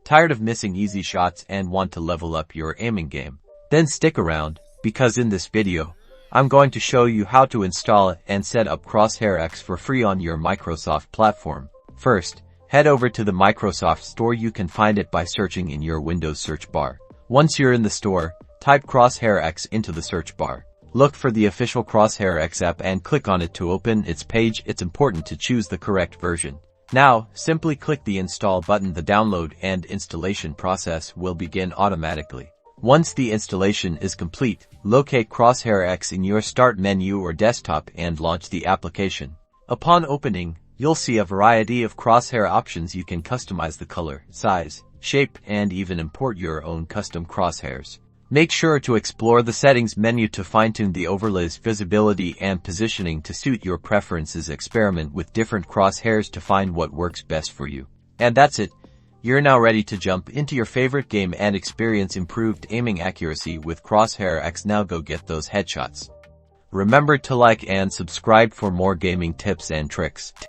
Tired of missing easy shots and want to level up your aiming game? Then stick around, because in this video, I'm going to show you how to install and set up Crosshair X for free on your Microsoft platform. First, head over to the Microsoft Store. You can find it by searching in your Windows search bar. Once you're in the store, type Crosshair X into the search bar. Look for the official Crosshair X app and click on it to open its page. It's important to choose the correct version. Now, simply click the install button. The download and installation process will begin automatically. Once the installation is complete, locate Crosshair X in your Start menu or desktop and launch the application. Upon opening, you'll see a variety of crosshair options. You can customize the color, size, shape, and even import your own custom crosshairs. Make sure to explore the settings menu to fine-tune the overlays, visibility, and positioning to suit your preferences. Experiment with different crosshairs to find what works best for you. And that's it. You're now ready to jump into your favorite game and experience improved aiming accuracy with Crosshair X. Now go get those headshots. Remember to like and subscribe for more gaming tips and tricks.